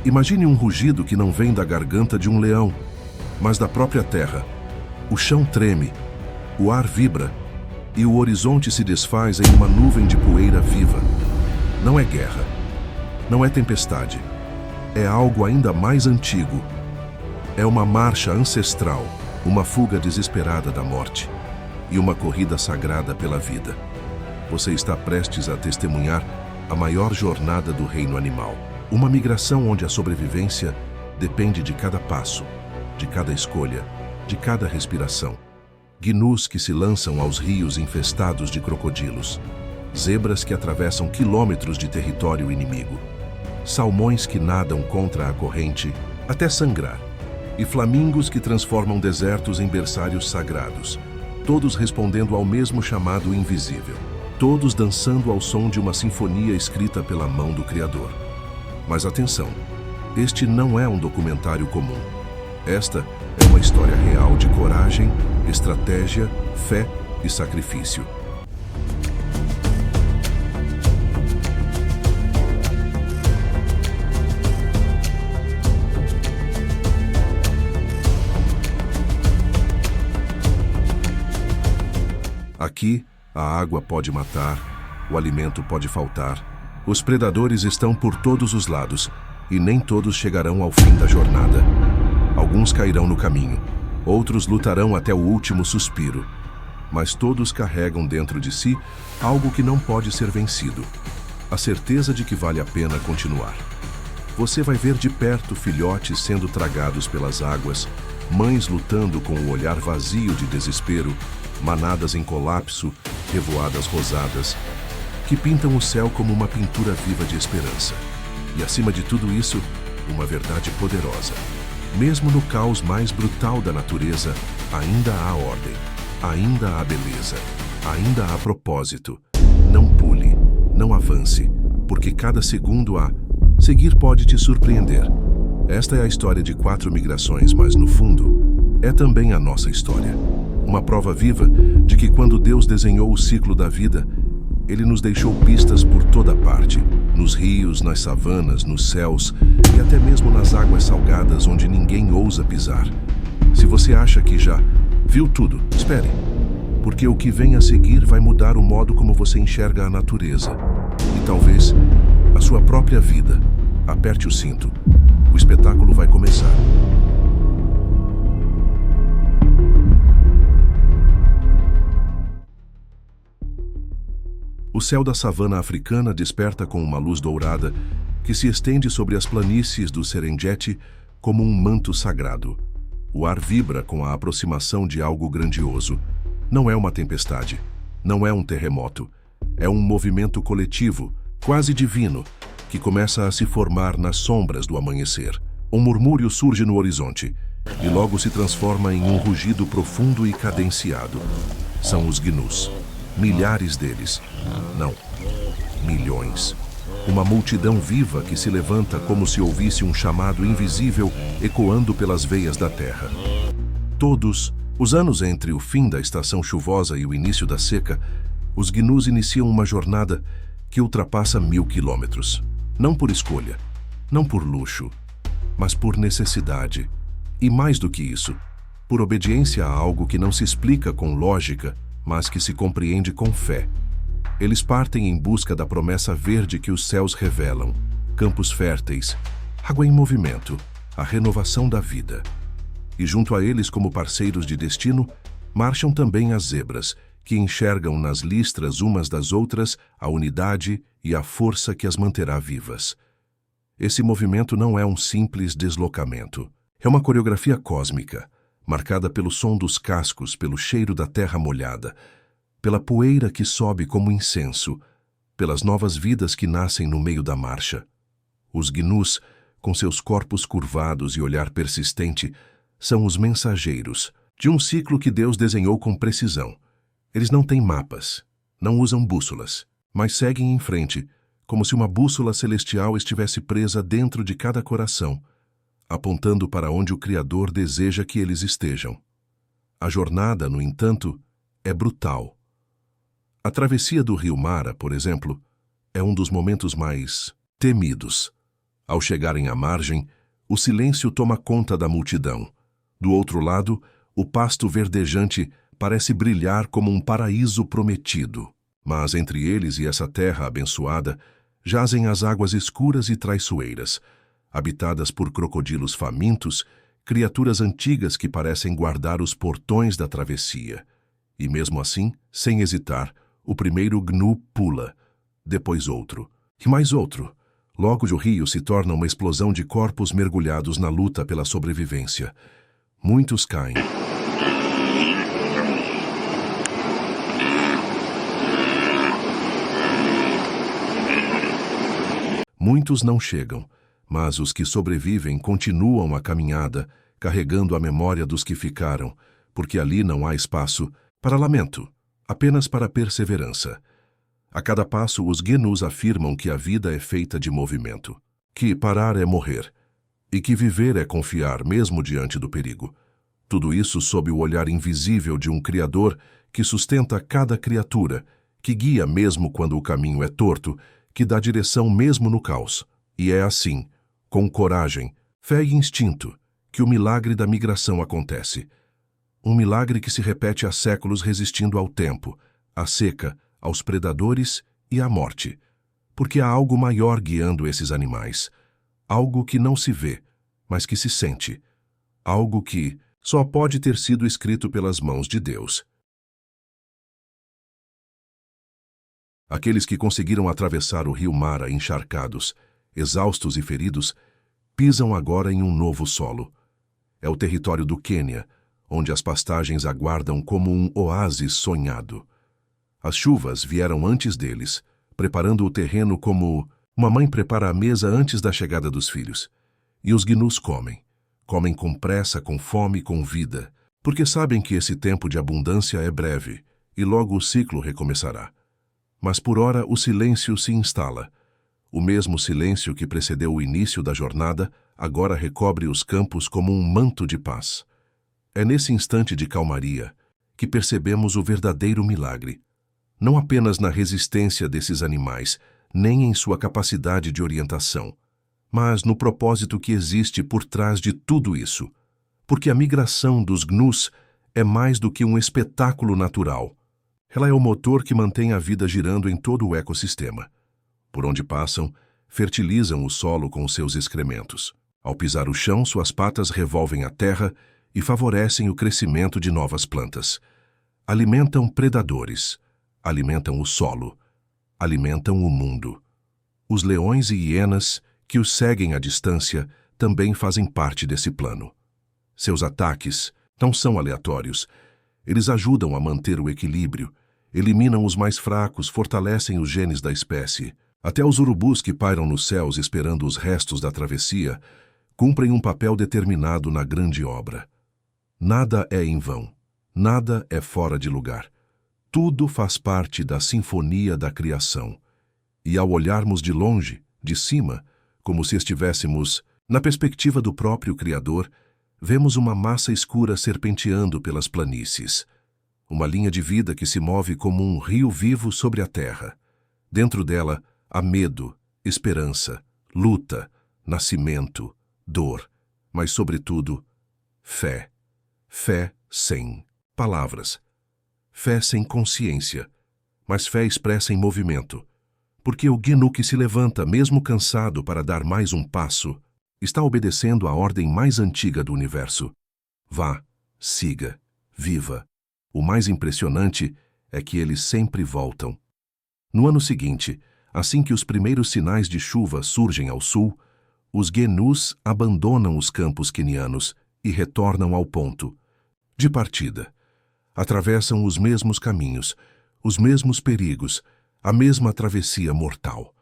Imagine um rugido que não vem da garganta de um leão, mas da própria terra. O chão treme, o ar vibra e o horizonte se desfaz em uma nuvem de poeira viva. Não é guerra, não é tempestade, é algo ainda mais antigo. É uma marcha ancestral, uma fuga desesperada da morte e uma corrida sagrada pela vida. Você está prestes a testemunhar a maior jornada do reino animal. Uma migração onde a sobrevivência depende de cada passo, de cada escolha, de cada respiração. Gnus que se lançam aos rios infestados de crocodilos. Zebras que atravessam quilômetros de território inimigo. Salmões que nadam contra a corrente até sangrar. E flamingos que transformam desertos em berçários sagrados. Todos respondendo ao mesmo chamado invisível. Todos dançando ao som de uma sinfonia escrita pela mão do Criador. Mas atenção, este não é um documentário comum. Esta é uma história real de coragem, estratégia, fé e sacrifício. Aqui, a água pode matar, o alimento pode faltar, os predadores estão por todos os lados e nem todos chegarão ao fim da jornada. Alguns cairão no caminho, outros lutarão até o último suspiro, mas todos carregam dentro de si algo que não pode ser vencido, a certeza de que vale a pena continuar. Você vai ver de perto filhotes sendo tragados pelas águas, mães lutando com o olhar vazio de desespero, manadas em colapso, revoadas rosadas, que pintam o céu como uma pintura viva de esperança. E acima de tudo isso, uma verdade poderosa. Mesmo no caos mais brutal da natureza, ainda há ordem, ainda há beleza, ainda há propósito. Não pule, não avance, porque cada segundo a seguir pode te surpreender. Esta é a história de 4 migrações, mas no fundo, é também a nossa história. Uma prova viva de que quando Deus desenhou o ciclo da vida, Ele nos deixou pistas por toda parte, nos rios, nas savanas, nos céus e até mesmo nas águas salgadas onde ninguém ousa pisar. Se você acha que já viu tudo, espere, porque o que vem a seguir vai mudar o modo como você enxerga a natureza e talvez a sua própria vida. Aperte o cinto, o espetáculo vai começar. O céu da savana africana desperta com uma luz dourada que se estende sobre as planícies do Serengeti como um manto sagrado. O ar vibra com a aproximação de algo grandioso. Não é uma tempestade, não é um terremoto. É um movimento coletivo, quase divino, que começa a se formar nas sombras do amanhecer. Um murmúrio surge no horizonte e logo se transforma em um rugido profundo e cadenciado. São os gnus. Milhares deles. Não, milhões. Uma multidão viva que se levanta como se ouvisse um chamado invisível ecoando pelas veias da terra. Todos os anos entre o fim da estação chuvosa e o início da seca, os gnus iniciam uma jornada que ultrapassa 1000 quilômetros. Não por escolha, não por luxo, mas por necessidade. E mais do que isso, por obediência a algo que não se explica com lógica, mas que se compreende com fé. Eles partem em busca da promessa verde que os céus revelam, campos férteis, água em movimento, a renovação da vida. E junto a eles, como parceiros de destino, marcham também as zebras, que enxergam nas listras umas das outras a unidade e a força que as manterá vivas. Esse movimento não é um simples deslocamento. É uma coreografia cósmica, marcada pelo som dos cascos, pelo cheiro da terra molhada, pela poeira que sobe como incenso, pelas novas vidas que nascem no meio da marcha. Os gnus, com seus corpos curvados e olhar persistente, são os mensageiros de um ciclo que Deus desenhou com precisão. Eles não têm mapas, não usam bússolas, mas seguem em frente, como se uma bússola celestial estivesse presa dentro de cada coração, apontando para onde o Criador deseja que eles estejam. A jornada, no entanto, é brutal. A travessia do rio Mara, por exemplo, é um dos momentos mais temidos. Ao chegarem à margem, o silêncio toma conta da multidão. Do outro lado, o pasto verdejante parece brilhar como um paraíso prometido. Mas entre eles e essa terra abençoada, jazem as águas escuras e traiçoeiras, habitadas por crocodilos famintos, criaturas antigas que parecem guardar os portões da travessia. E mesmo assim, sem hesitar, o primeiro gnu pula, depois outro, e mais outro. Logo o rio se torna uma explosão de corpos mergulhados na luta pela sobrevivência. Muitos caem. Muitos não chegam, mas os que sobrevivem continuam a caminhada, carregando a memória dos que ficaram, porque ali não há espaço para lamento, apenas para perseverança. A cada passo, os gnus afirmam que a vida é feita de movimento, que parar é morrer, e que viver é confiar mesmo diante do perigo. Tudo isso sob o olhar invisível de um Criador que sustenta cada criatura, que guia mesmo quando o caminho é torto, que dá direção mesmo no caos. E é assim, com coragem, fé e instinto, que o milagre da migração acontece. Um milagre que se repete há séculos resistindo ao tempo, à seca, aos predadores e à morte. Porque há algo maior guiando esses animais. Algo que não se vê, mas que se sente. Algo que só pode ter sido escrito pelas mãos de Deus. Aqueles que conseguiram atravessar o rio Mara encharcados, exaustos e feridos, pisam agora em um novo solo. É o território do Quênia, onde as pastagens aguardam como um oásis sonhado. As chuvas vieram antes deles, preparando o terreno como uma mãe prepara a mesa antes da chegada dos filhos. E os gnus comem. Comem com pressa, com fome, com vida, porque sabem que esse tempo de abundância é breve, e logo o ciclo recomeçará. Mas por ora o silêncio se instala. O mesmo silêncio que precedeu o início da jornada, agora recobre os campos como um manto de paz. É nesse instante de calmaria que percebemos o verdadeiro milagre. Não apenas na resistência desses animais, nem em sua capacidade de orientação, mas no propósito que existe por trás de tudo isso. Porque a migração dos gnus é mais do que um espetáculo natural. Ela é o motor que mantém a vida girando em todo o ecossistema. Por onde passam, fertilizam o solo com seus excrementos. Ao pisar o chão, suas patas revolvem a terra e favorecem o crescimento de novas plantas. Alimentam predadores, alimentam o solo, alimentam o mundo. Os leões e hienas, que os seguem à distância, também fazem parte desse plano. Seus ataques não são aleatórios. Eles ajudam a manter o equilíbrio, eliminam os mais fracos, fortalecem os genes da espécie. Até os urubus que pairam nos céus esperando os restos da travessia cumprem um papel determinado na grande obra. Nada é em vão, nada é fora de lugar. Tudo faz parte da sinfonia da criação. E ao olharmos de longe, de cima, como se estivéssemos na perspectiva do próprio Criador, vemos uma massa escura serpenteando pelas planícies. Uma linha de vida que se move como um rio vivo sobre a terra. Dentro dela há medo, esperança, luta, nascimento, dor, mas, sobretudo, fé. Fé sem palavras. Fé sem consciência, mas fé expressa em movimento. Porque o gnu que se levanta, mesmo cansado para dar mais um passo, está obedecendo à ordem mais antiga do universo. Vá, siga, viva. O mais impressionante é que eles sempre voltam. No ano seguinte, assim que os primeiros sinais de chuva surgem ao sul, os gnus abandonam os campos quenianos e retornam ao ponto de partida. Atravessam os mesmos caminhos, os mesmos perigos, a mesma travessia mortal,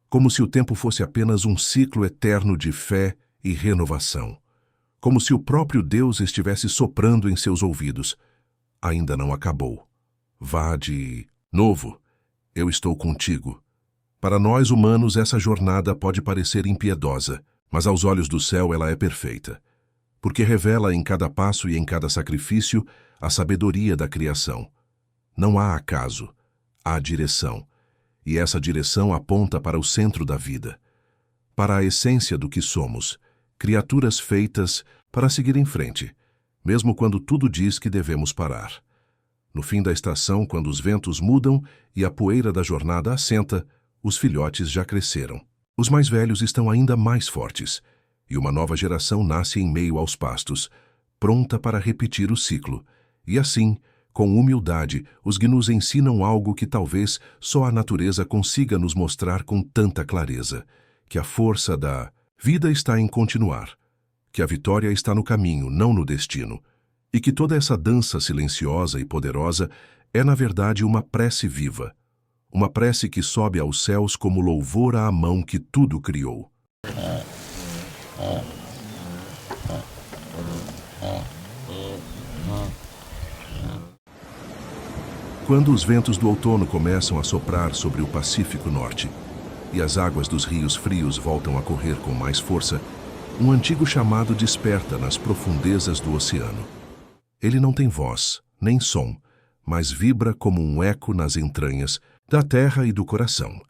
como se o tempo fosse apenas um ciclo eterno de fé e renovação, como se o próprio Deus estivesse soprando em seus ouvidos. Ainda não acabou. Vá de novo, eu estou contigo. Para nós humanos essa jornada pode parecer impiedosa, mas aos olhos do céu ela é perfeita, porque revela em cada passo e em cada sacrifício a sabedoria da criação. Não há acaso, há direção. E essa direção aponta para o centro da vida. para a essência do que somos, criaturas feitas para seguir em frente, mesmo quando tudo diz que devemos parar. No fim da estação, quando os ventos mudam e a poeira da jornada assenta, os filhotes já cresceram. Os mais velhos estão ainda mais fortes, e uma nova geração nasce em meio aos pastos, pronta para repetir o ciclo. E assim, com humildade, os gnus ensinam algo que talvez só a natureza consiga nos mostrar com tanta clareza, que a força da vida está em continuar, que a vitória está no caminho, não no destino, e que toda essa dança silenciosa e poderosa é, na verdade, uma prece viva, uma prece que sobe aos céus como louvor à mão que tudo criou. Quando os ventos do outono começam a soprar sobre o Pacífico Norte e as águas dos rios frios voltam a correr com mais força, um antigo chamado desperta nas profundezas do oceano. Ele não tem voz, nem som, mas vibra como um eco nas entranhas da terra e do coração.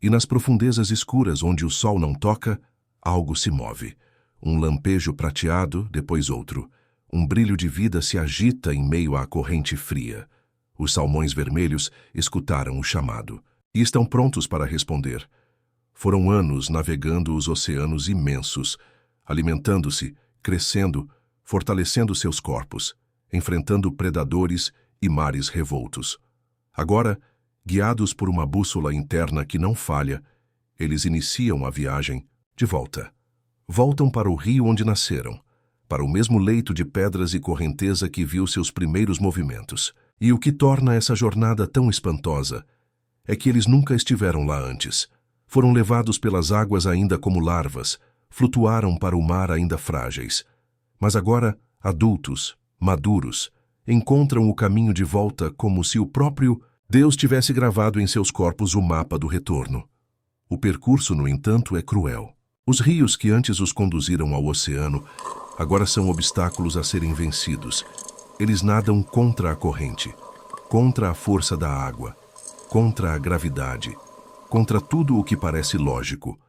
E nas profundezas escuras onde o sol não toca, algo se move. Um lampejo prateado, depois outro. Um brilho de vida se agita em meio à corrente fria. Os salmões vermelhos escutaram o chamado e estão prontos para responder. Foram anos navegando os oceanos imensos, alimentando-se, crescendo, fortalecendo seus corpos, enfrentando predadores e mares revoltos. Agora, guiados por uma bússola interna que não falha, eles iniciam a viagem de volta. Voltam para o rio onde nasceram, para o mesmo leito de pedras e correnteza que viu seus primeiros movimentos. E o que torna essa jornada tão espantosa é que eles nunca estiveram lá antes. Foram levados pelas águas ainda como larvas, flutuaram para o mar ainda frágeis. Mas agora, adultos, maduros, encontram o caminho de volta como se o próprio Deus tivesse gravado em seus corpos o mapa do retorno. O percurso, no entanto, é cruel. Os rios que antes os conduziram ao oceano agora são obstáculos a serem vencidos. Eles nadam contra a corrente, contra a força da água, contra a gravidade, contra tudo o que parece lógico.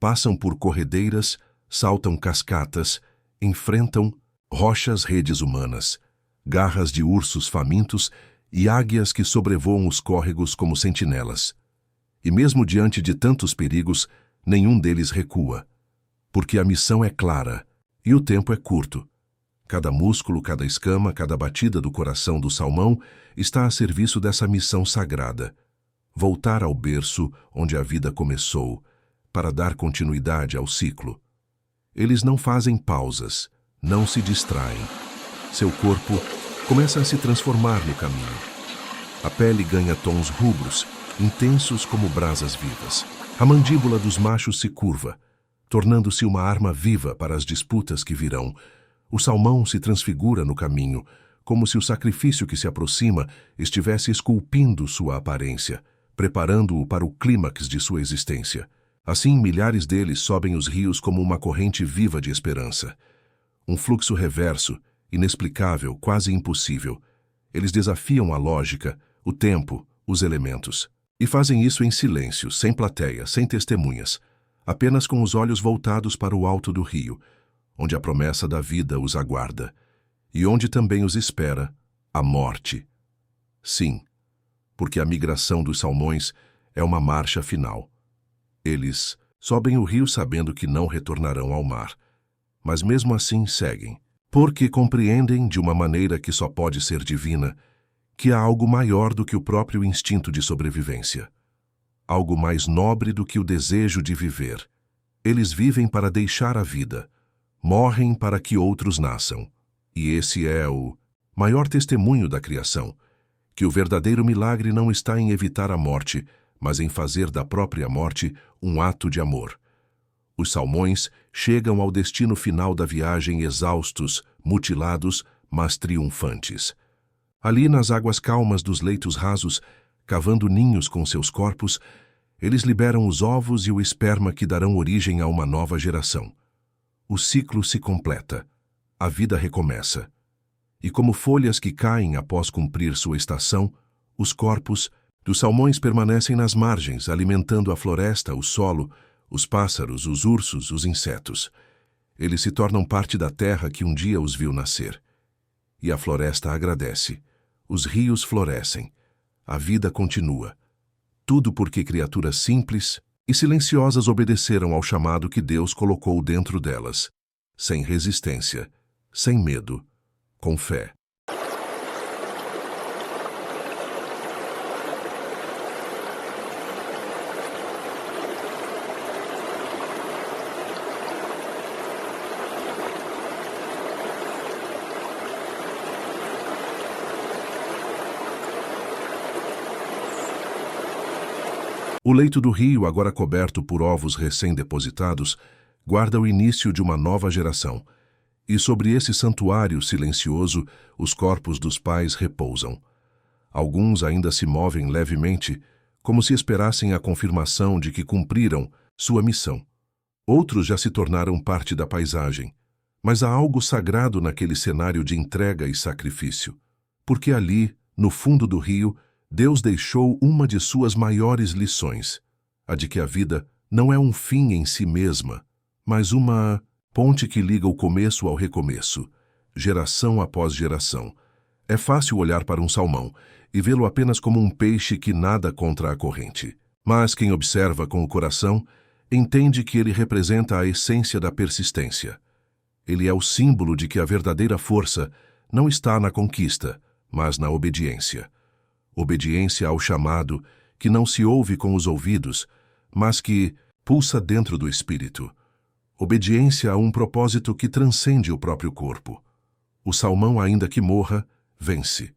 Passam por corredeiras, saltam cascatas, enfrentam rochas redes humanas, garras de ursos famintos e águias que sobrevoam os córregos como sentinelas. E mesmo diante de tantos perigos, nenhum deles recua, porque a missão é clara e o tempo é curto. Cada músculo, cada escama, cada batida do coração do salmão está a serviço dessa missão sagrada. Voltar ao berço onde a vida começou, para dar continuidade ao ciclo. Eles não fazem pausas, não se distraem. Seu corpo começa a se transformar no caminho. A pele ganha tons rubros, intensos como brasas vivas. A mandíbula dos machos se curva, tornando-se uma arma viva para as disputas que virão. O salmão se transfigura no caminho, como se o sacrifício que se aproxima estivesse esculpindo sua aparência, preparando-o para o clímax de sua existência. Assim, milhares deles sobem os rios como uma corrente viva de esperança. Um fluxo reverso, inexplicável, quase impossível. Eles desafiam a lógica, o tempo, os elementos. E fazem isso em silêncio, sem plateia, sem testemunhas, apenas com os olhos voltados para o alto do rio, onde a promessa da vida os aguarda, e onde também os espera a morte. Sim, porque a migração dos salmões é uma marcha final. Eles sobem o rio sabendo que não retornarão ao mar, mas mesmo assim seguem, porque compreendem de uma maneira que só pode ser divina, que há algo maior do que o próprio instinto de sobrevivência, algo mais nobre do que o desejo de viver. Eles vivem para deixar a vida, morrem para que outros nasçam. E esse é o maior testemunho da criação, que o verdadeiro milagre não está em evitar a morte, mas em fazer da própria morte um ato de amor. Os salmões chegam ao destino final da viagem exaustos, mutilados, mas triunfantes. Ali nas águas calmas dos leitos rasos, cavando ninhos com seus corpos, eles liberam os ovos e o esperma que darão origem a uma nova geração. O ciclo se completa. A vida recomeça. E como folhas que caem após cumprir sua estação, os corpos dos salmões permanecem nas margens, alimentando a floresta, o solo, os pássaros, os ursos, os insetos. Eles se tornam parte da terra que um dia os viu nascer. E a floresta agradece. Os rios florescem. A vida continua. Tudo porque criaturas simples e silenciosas obedeceram ao chamado que Deus colocou dentro delas, sem resistência, sem medo, com fé. O leito do rio, agora coberto por ovos recém-depositados, guarda o início de uma nova geração. E sobre esse santuário silencioso, os corpos dos pais repousam. Alguns ainda se movem levemente, como se esperassem a confirmação de que cumpriram sua missão. Outros já se tornaram parte da paisagem. Mas há algo sagrado naquele cenário de entrega e sacrifício. Porque ali, no fundo do rio, Deus deixou uma de suas maiores lições, a de que a vida não é um fim em si mesma, mas uma ponte que liga o começo ao recomeço, geração após geração. É fácil olhar para um salmão e vê-lo apenas como um peixe que nada contra a corrente. Mas quem observa com o coração entende que ele representa a essência da persistência. Ele é o símbolo de que a verdadeira força não está na conquista, mas na obediência. Obediência ao chamado que não se ouve com os ouvidos, mas que pulsa dentro do espírito. Obediência a um propósito que transcende o próprio corpo. O salmão, ainda que morra, vence,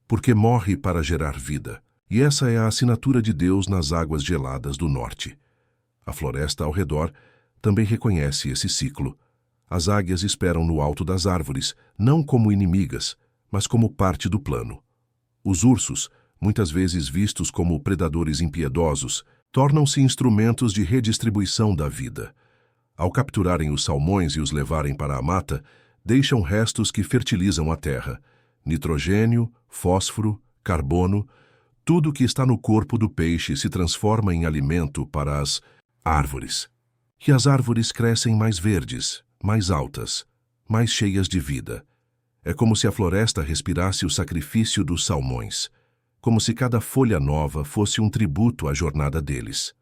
porque morre para gerar vida. E essa é a assinatura de Deus nas águas geladas do norte. A floresta ao redor também reconhece esse ciclo. As águias esperam no alto das árvores, não como inimigas, mas como parte do plano. Os ursos, muitas vezes vistos como predadores impiedosos, tornam-se instrumentos de redistribuição da vida. Ao capturarem os salmões e os levarem para a mata, deixam restos que fertilizam a terra. Nitrogênio, fósforo, carbono, tudo que está no corpo do peixe se transforma em alimento para as árvores. E as árvores crescem mais verdes, mais altas, mais cheias de vida. É como se a floresta respirasse o sacrifício dos salmões, como se cada folha nova fosse um tributo à jornada deles.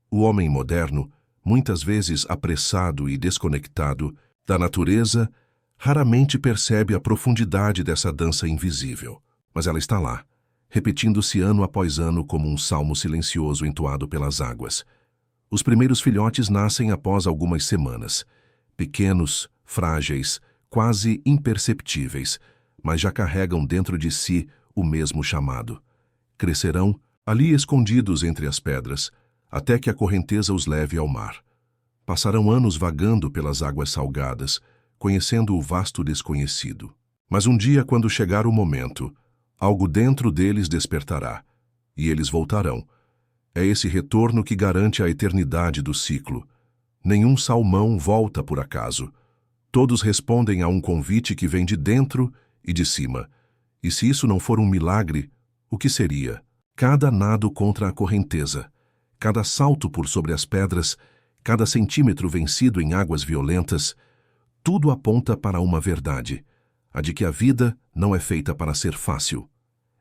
O homem moderno, muitas vezes apressado e desconectado da natureza, raramente percebe a profundidade dessa dança invisível, mas ela está lá, repetindo-se ano após ano como um salmo silencioso entoado pelas águas. Os primeiros filhotes nascem após algumas semanas, pequenos, frágeis, quase imperceptíveis, mas já carregam dentro de si o mesmo chamado. Crescerão, ali escondidos entre as pedras, até que a correnteza os leve ao mar. Passarão anos vagando pelas águas salgadas, conhecendo o vasto desconhecido. Mas um dia, quando chegar o momento, algo dentro deles despertará, e eles voltarão. É esse retorno que garante a eternidade do ciclo. Nenhum salmão volta por acaso. Todos respondem a um convite que vem de dentro e de cima. E se isso não for um milagre, o que seria? Cada nado contra a correnteza, cada salto por sobre as pedras, cada centímetro vencido em águas violentas, tudo aponta para uma verdade, a de que a vida não é feita para ser fácil.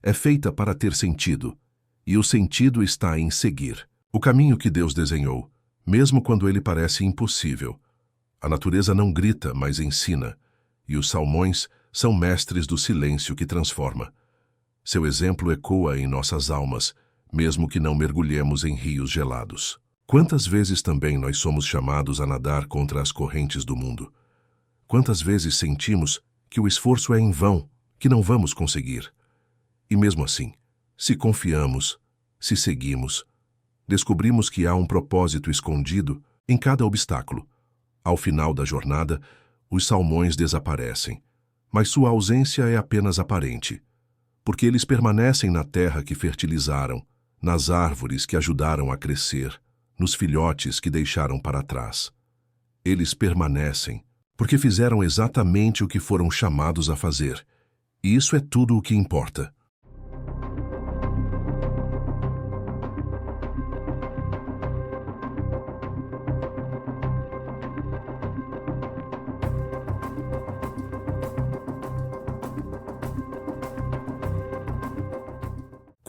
É feita para ter sentido, e o sentido está em seguir o caminho que Deus desenhou, mesmo quando ele parece impossível. A natureza não grita, mas ensina, e os salmões são mestres do silêncio que transforma. Seu exemplo ecoa em nossas almas, mesmo que não mergulhemos em rios gelados. Quantas vezes também nós somos chamados a nadar contra as correntes do mundo? Quantas vezes sentimos que o esforço é em vão, que não vamos conseguir? E mesmo assim, se confiamos, se seguimos, descobrimos que há um propósito escondido em cada obstáculo. Ao final da jornada, os salmões desaparecem, mas sua ausência é apenas aparente, porque eles permanecem na terra que fertilizaram, nas árvores que ajudaram a crescer, nos filhotes que deixaram para trás. Eles permanecem, porque fizeram exatamente o que foram chamados a fazer, e isso é tudo o que importa.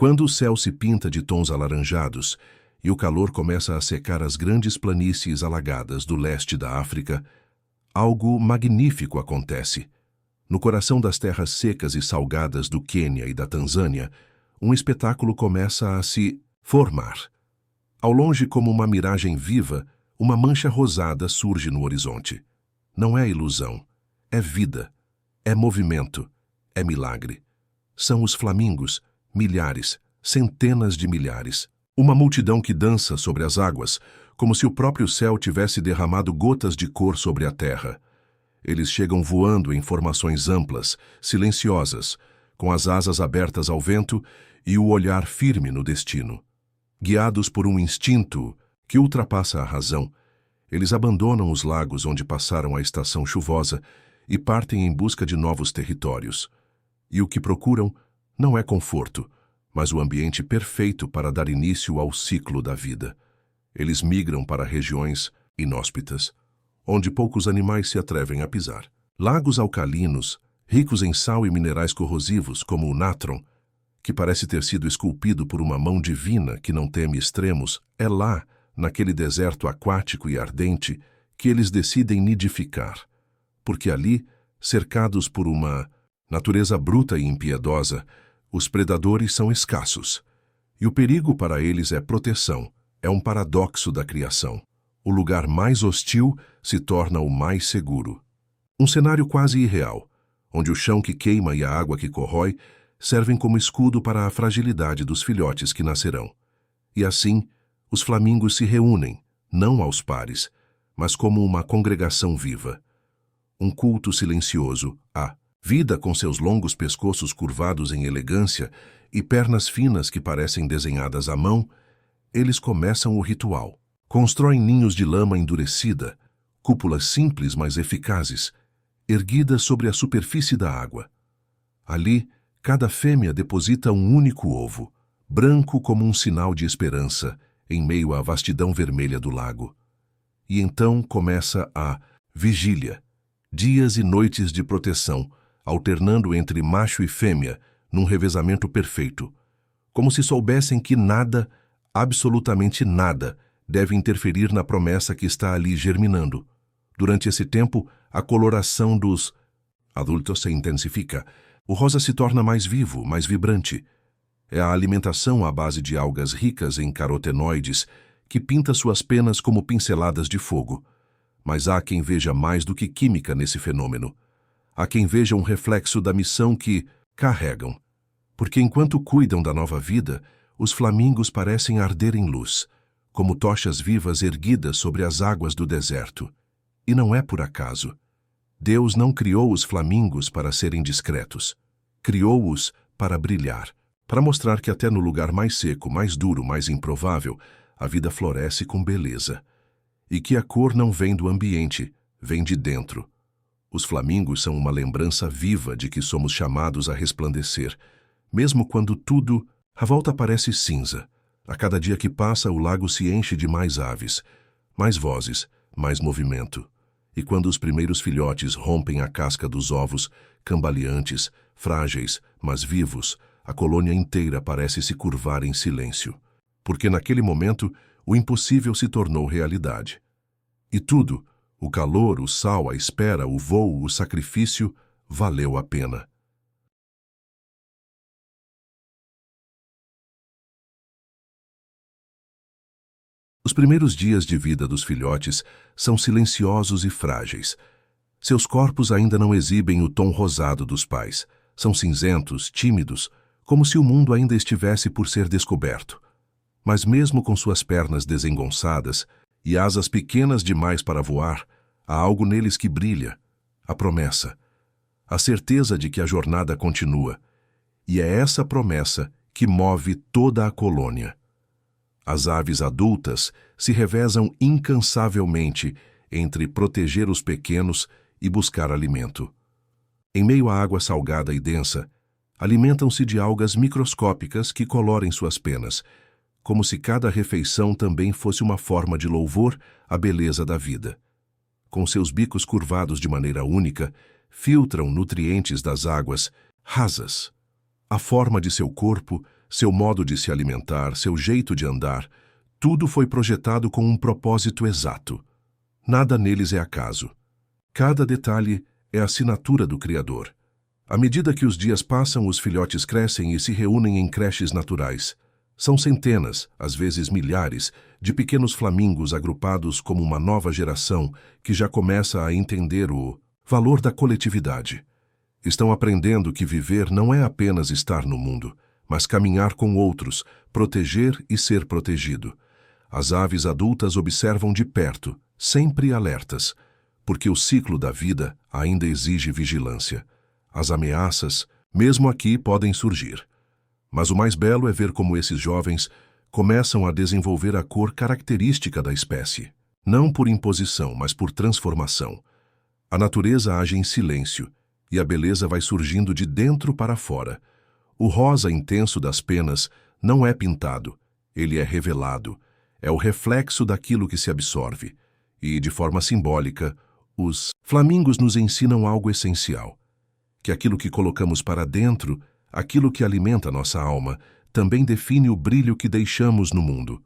Quando o céu se pinta de tons alaranjados e o calor começa a secar as grandes planícies alagadas do leste da África, algo magnífico acontece. No coração das terras secas e salgadas do Quênia e da Tanzânia, um espetáculo começa a se formar. Ao longe, como uma miragem viva, uma mancha rosada surge no horizonte. Não é ilusão, é vida, é movimento, é milagre. São os flamingos, milhares, centenas de milhares. Uma multidão que dança sobre as águas, como se o próprio céu tivesse derramado gotas de cor sobre a terra. Eles chegam voando em formações amplas, silenciosas, com as asas abertas ao vento e o olhar firme no destino. Guiados por um instinto que ultrapassa a razão, eles abandonam os lagos onde passaram a estação chuvosa e partem em busca de novos territórios. E o que procuram não é conforto, mas o ambiente perfeito para dar início ao ciclo da vida. Eles migram para regiões inóspitas, onde poucos animais se atrevem a pisar. Lagos alcalinos, ricos em sal e minerais corrosivos, como o nátron, que parece ter sido esculpido por uma mão divina que não teme extremos, é lá, naquele deserto aquático e ardente, que eles decidem nidificar. Porque ali, cercados por uma natureza bruta e impiedosa, os predadores são escassos. E o perigo para eles é proteção, é um paradoxo da criação. O lugar mais hostil se torna o mais seguro. Um cenário quase irreal, onde o chão que queima e a água que corrói servem como escudo para a fragilidade dos filhotes que nascerão. E assim, os flamingos se reúnem, não aos pares, mas como uma congregação viva. Um culto silencioso à vida com seus longos pescoços curvados em elegância e pernas finas que parecem desenhadas à mão, eles começam o ritual. Constroem ninhos de lama endurecida, cúpulas simples mas eficazes, erguidas sobre a superfície da água. Ali, cada fêmea deposita um único ovo, branco como um sinal de esperança, em meio à vastidão vermelha do lago. E então começa a vigília, dias e noites de proteção, alternando entre macho e fêmea, num revezamento perfeito, como se soubessem que nada, absolutamente nada, deve interferir na promessa que está ali germinando. Durante esse tempo, a coloração dos adultos se intensifica. O rosa se torna mais vivo, mais vibrante. É a alimentação à base de algas ricas em carotenoides que pinta suas penas como pinceladas de fogo. Mas há quem veja mais do que química nesse fenômeno. Há quem veja um reflexo da missão que carregam. Porque enquanto cuidam da nova vida, os flamingos parecem arder em luz, como tochas vivas erguidas sobre as águas do deserto. E não é por acaso. Deus não criou os flamingos para serem discretos. Criou-os para brilhar, para mostrar que até no lugar mais seco, mais duro, mais improvável, a vida floresce com beleza. E que a cor não vem do ambiente, vem de dentro. Os flamingos são uma lembrança viva de que somos chamados a resplandecer, mesmo quando tudo à volta parece cinza. A cada dia que passa, o lago se enche de mais aves, mais vozes, mais movimento. E quando os primeiros filhotes rompem a casca dos ovos, cambaleantes, frágeis, mas vivos, a colônia inteira parece se curvar em silêncio. Porque naquele momento, o impossível se tornou realidade. E tudo, o calor, o sal, a espera, o voo, o sacrifício, valeu a pena. Os primeiros dias de vida dos filhotes são silenciosos e frágeis. Seus corpos ainda não exibem o tom rosado dos pais. São cinzentos, tímidos, como se o mundo ainda estivesse por ser descoberto. Mas mesmo com suas pernas desengonçadas e asas pequenas demais para voar, há algo neles que brilha, a promessa, a certeza de que a jornada continua. E é essa promessa que move toda a colônia. As aves adultas se revezam incansavelmente entre proteger os pequenos e buscar alimento. Em meio à água salgada e densa, alimentam-se de algas microscópicas que colorem suas penas, como se cada refeição também fosse uma forma de louvor à beleza da vida. Com seus bicos curvados de maneira única, filtram nutrientes das águas rasas. A forma de seu corpo, seu modo de se alimentar, seu jeito de andar, tudo foi projetado com um propósito exato. Nada neles é acaso. Cada detalhe é a assinatura do Criador. À medida que os dias passam, os filhotes crescem e se reúnem em creches naturais. São centenas, às vezes milhares, de pequenos flamingos agrupados como uma nova geração que já começa a entender o valor da coletividade. Estão aprendendo que viver não é apenas estar no mundo, mas caminhar com outros, proteger e ser protegido. As aves adultas observam de perto, sempre alertas, porque o ciclo da vida ainda exige vigilância. As ameaças, mesmo aqui, podem surgir. Mas o mais belo é ver como esses jovens começam a desenvolver a cor característica da espécie. Não por imposição, mas por transformação. A natureza age em silêncio, e a beleza vai surgindo de dentro para fora. O rosa intenso das penas não é pintado, ele é revelado. É o reflexo daquilo que se absorve. E, de forma simbólica, os flamingos nos ensinam algo essencial. Que aquilo que colocamos para dentro, aquilo que alimenta nossa alma, também define o brilho que deixamos no mundo.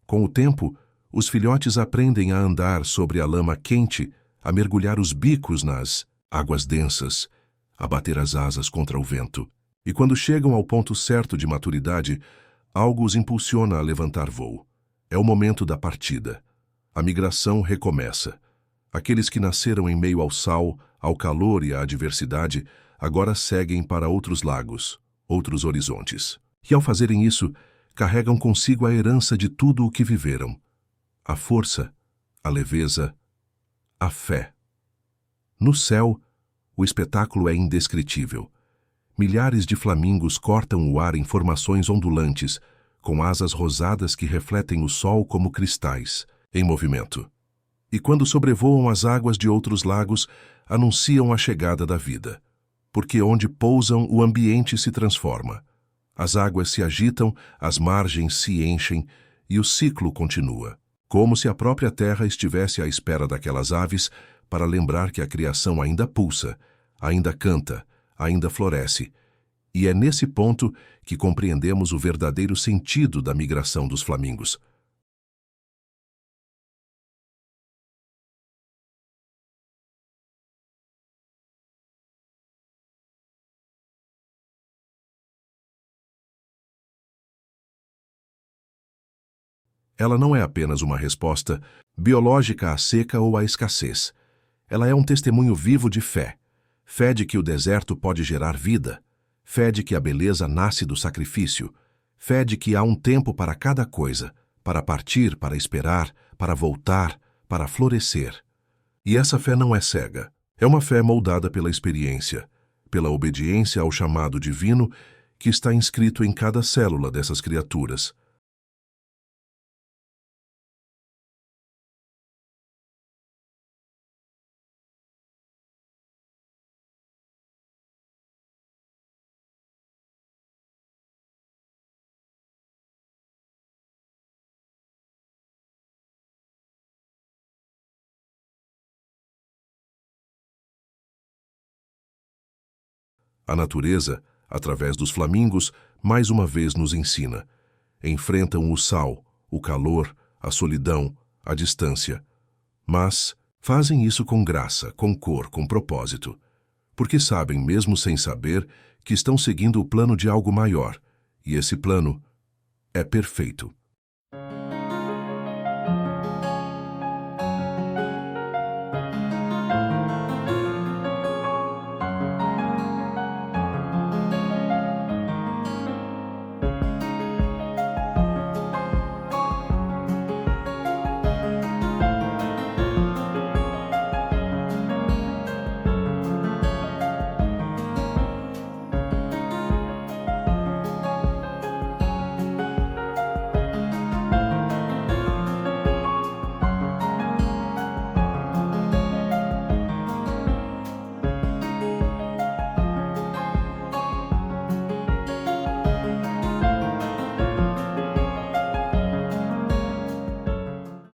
Com o tempo, os filhotes aprendem a andar sobre a lama quente, a mergulhar os bicos nas águas densas, a bater as asas contra o vento. E quando chegam ao ponto certo de maturidade, algo os impulsiona a levantar voo. É o momento da partida. A migração recomeça. Aqueles que nasceram em meio ao sal, ao calor e à adversidade, agora seguem para outros lagos, outros horizontes. E ao fazerem isso, carregam consigo a herança de tudo o que viveram. A força, a leveza, a fé. No céu, o espetáculo é indescritível. Milhares de flamingos cortam o ar em formações ondulantes, com asas rosadas que refletem o sol como cristais, em movimento. E quando sobrevoam as águas de outros lagos, anunciam a chegada da vida. Porque onde pousam, o ambiente se transforma. As águas se agitam, as margens se enchem, e o ciclo continua. Como se a própria terra estivesse à espera daquelas aves para lembrar que a criação ainda pulsa, ainda canta, ainda floresce. E é nesse ponto que compreendemos o verdadeiro sentido da migração dos flamingos. Ela não é apenas uma resposta biológica à seca ou à escassez. Ela é um testemunho vivo de fé. Fé de que o deserto pode gerar vida. Fé de que a beleza nasce do sacrifício. Fé de que há um tempo para cada coisa, para partir, para esperar, para voltar, para florescer. E essa fé não é cega. É uma fé moldada pela experiência, pela obediência ao chamado divino que está inscrito em cada célula dessas criaturas. A natureza, através dos flamingos, mais uma vez nos ensina. Enfrentam o sal, o calor, a solidão, a distância. Mas fazem isso com graça, com cor, com propósito. Porque sabem, mesmo sem saber, que estão seguindo o plano de algo maior. E esse plano é perfeito.